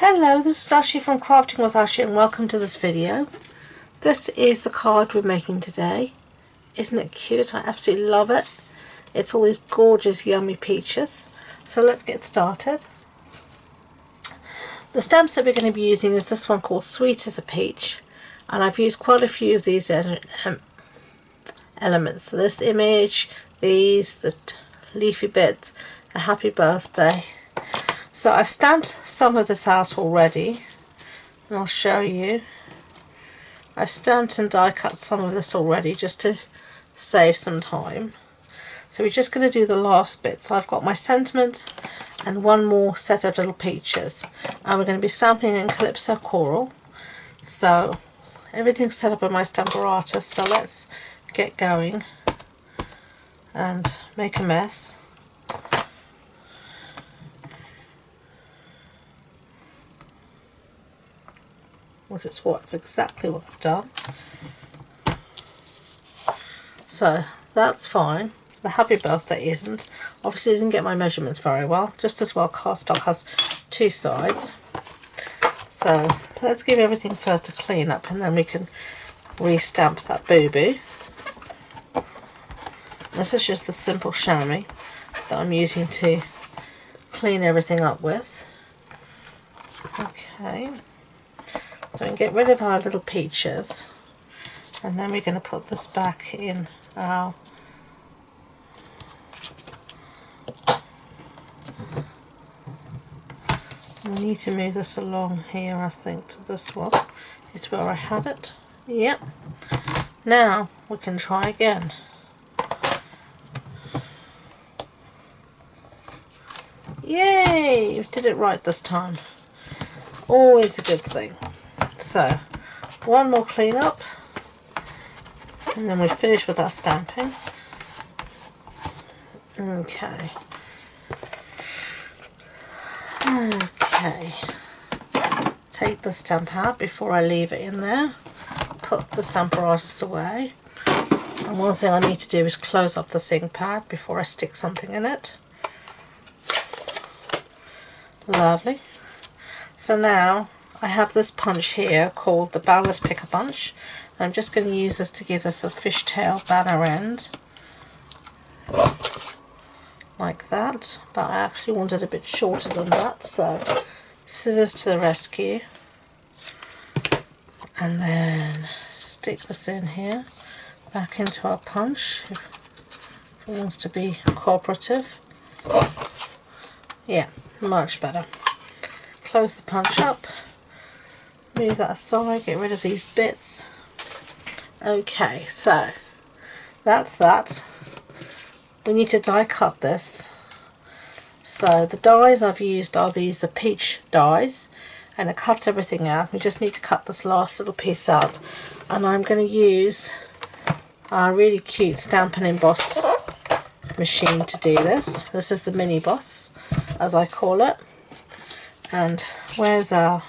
Hello, this is Ashee from Crafting with Ashee and welcome to this video. This is the card we're making today. Isn't it cute? I absolutely love it. It's all these gorgeous yummy peaches. So let's get started. The stamps that we're going to be using is this one called Sweet as a Peach. And I've used quite a few of these elements. So this image, the leafy bits, a happy birthday. So I've stamped some of this out already, and I'll show you. I've stamped and die cut some of this already just to save some time. So we're just going to do the last bit. So I've got my sentiment and one more set of little peaches, and we're going to be stamping in Calypso Coral. So everything's set up in my Stamparatus, so let's get going and make a mess. Which is exactly what I've done. So that's fine. The happy birthday isn't. Obviously I didn't get my measurements very well. Just as well cardstock has two sides. So let's give everything first a clean up and then we can re-stamp that boo-boo. This is just the simple chamois that I'm using to clean everything up with. Okay. So we can get rid of our little peaches, and then we're going to put this back in our we need to move this along here, I think, to this one. It's where I had it. Yep. Now we can try again. Yay! We did it right this time. Always a good thing. So, one more clean up, and then we finish with our stamping. Okay. Take the stamp out before I leave it in there. Put the Stamparatus away. And one thing I need to do is close up the ink pad before I stick something in it. Lovely. So now I have this punch here called the Boundless Picker Punch. I'm just going to use this to give us a fishtail banner end. Like that. But I actually wanted a bit shorter than that, so scissors to the rescue. And then stick this in here, back into our punch, if it wants to be cooperative. Yeah, much better. Close the punch up. Move that aside, get rid of these bits. Okay, so that's that. We need to die cut this. So the dies I've used are these, the peach dies, and it cuts everything out. We just need to cut this last little piece out. And I'm going to use our really cute Stampin' Emboss machine to do this. This is the mini boss, as I call it. And where's our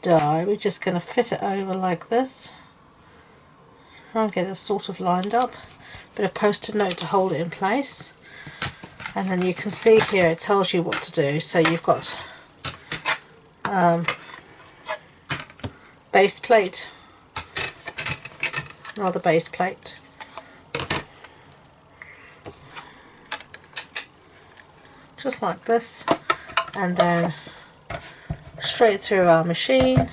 die? We're just going to fit it over like this. Try and get it sort of lined up. Bit of post-it note to hold it in place. And then you can see here it tells you what to do. So you've got base plate, another base plate, just like this, and then straight through our machine.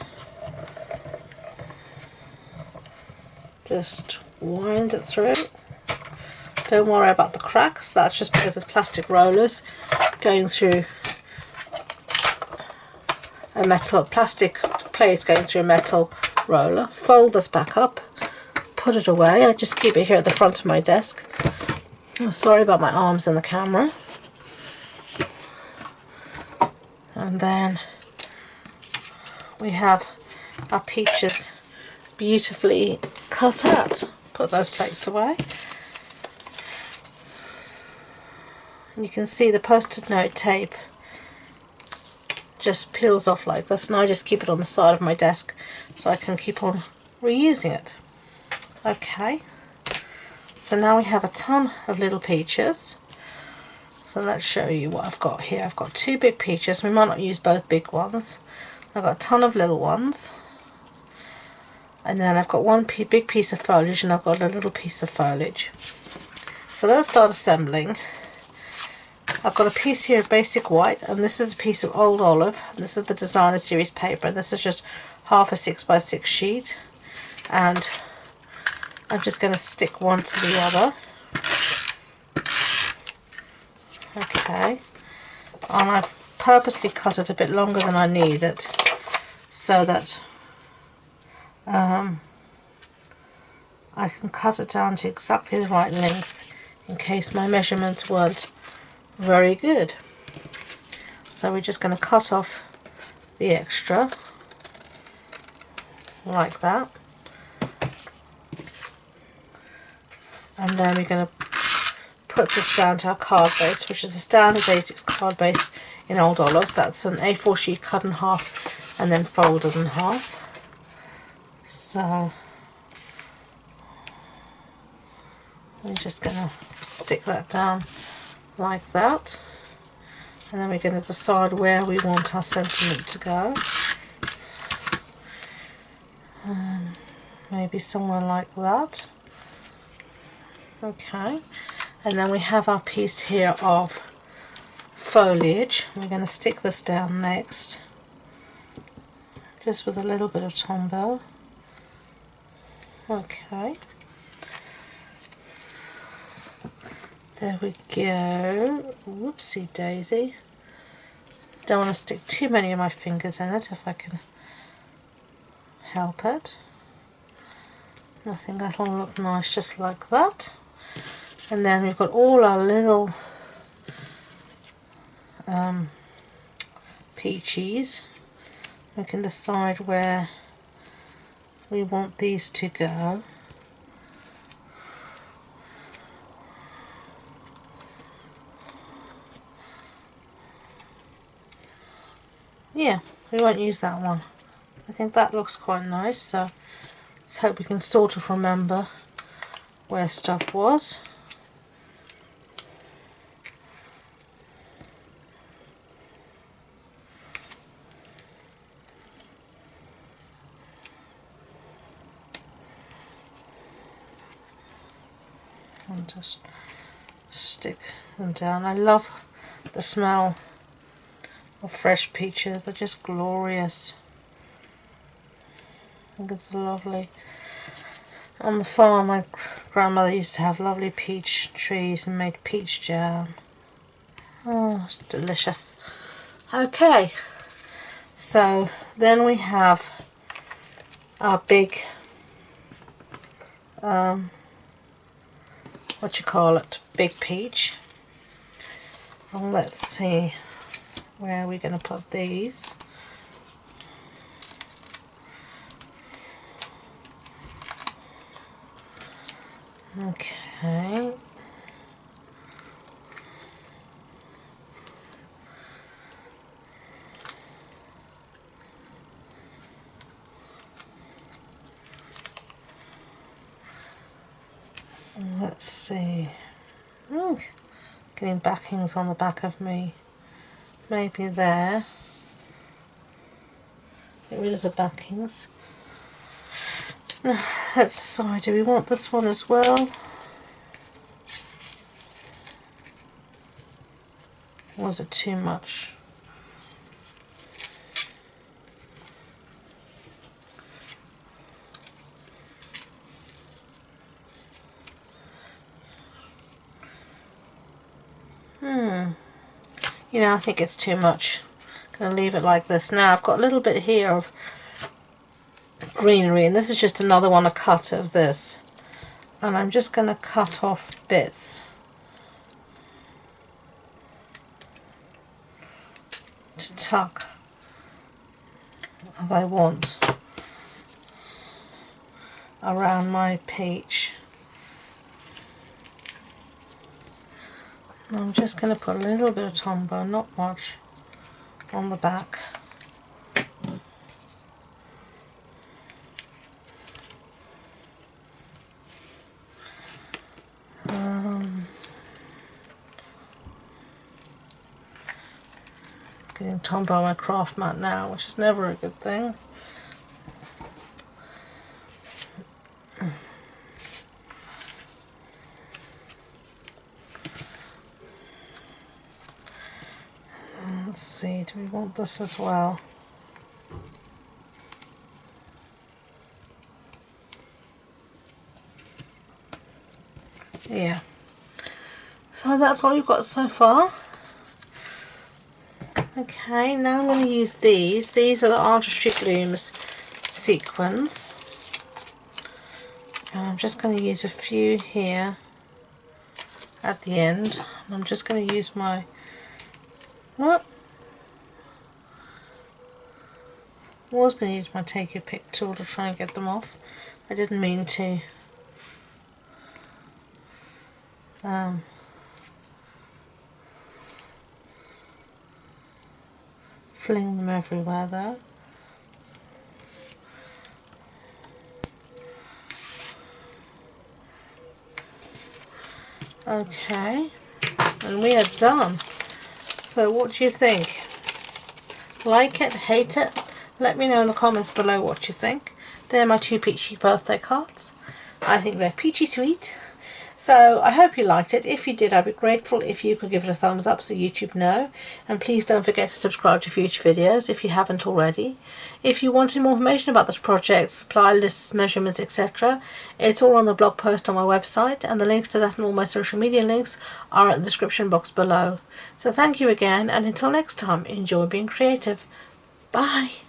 Just wind it through. Don't worry about the cracks, that's just because there's plastic rollers going through a metal, plastic plates going through a metal roller. Fold this back up, put it away. I just keep it here at the front of my desk. Oh, sorry about my arms in the camera. And then we have our peaches beautifully cut out. Put those plates away. And you can see the post-it note tape just peels off like this, and I just keep it on the side of my desk so I can keep on reusing it. Okay, so now we have a ton of little peaches. So let's show you what I've got here. I've got 2 big peaches. We might not use both big ones. I've got a ton of little ones. And then I've got one big piece of foliage, and I've got a little piece of foliage. So let's start assembling. I've got a piece here of basic white, and this is a piece of old olive. This is the designer series paper. This is just half a 6x6 sheet, and I'm just going to stick one to the other. Okay, and I've purposely cut it a bit longer than I need it, so that I can cut it down to exactly the right length in case my measurements weren't very good. So we're just going to cut off the extra like that, and then we're going to put this down to our card base, which is a standard basics card base in old olives. That's an A4 sheet cut in half and then folded in half. So we're just going to stick that down like that, and then we're going to decide where we want our sentiment to go. Maybe somewhere like that. Okay, and then we have our piece here of foliage. We're going to stick this down next, just with a little bit of Tombow. Okay, there we go. Whoopsie daisy. Don't want to stick too many of my fingers in it if I can help it. I think that'll look nice just like that. And then we've got all our little peaches. We can decide where we want these to go. Yeah, we won't use that one. I think that looks quite nice, so let's hope we can sort of remember where stuff was. And just stick them down. I love the smell of fresh peaches. They're just glorious. I think it's lovely. On the farm, my grandmother used to have lovely peach trees and made peach jam. Oh, it's delicious. Okay, so then we have our big big peach. And let's see where we're going to put these. Okay. Let's see. Ooh, getting backings on the back of me. Maybe there. Get rid of the backings. Let's decide, do we want this one as well? Or is it too much? You know, I think it's too much. I'm going to leave it like this. Now I've got a little bit here of greenery, and this is just another one, a cut of this. And I'm just going to cut off bits to tuck as I want around my peach. I'm just going to put a little bit of Tombow, not much, on the back. on by my craft mat now, which is never a good thing. Let's see, do we want this as well? Yeah. So that's what we've got so far. Okay, now I'm going to use these. These are the Artistry Blooms sequins. And I'm just going to use a few here at the end. And I'm just going to use my... What? I was going to use my Take Your Pick tool to try and get them off. I didn't mean to. Fling them everywhere though. Okay, and we are done. So what do you think? Like it? Hate it? Let me know in the comments below what you think. They're my 2 peachy birthday cards. I think they're peachy sweet. So I hope you liked it. If you did, I'd be grateful if you could give it a thumbs up so YouTube know. And please don't forget to subscribe to future videos if you haven't already. If you wanted more information about this project, supply lists, measurements, etc., it's all on the blog post on my website, and the links to that and all my social media links are in the description box below. So thank you again, and until next time, enjoy being creative. Bye!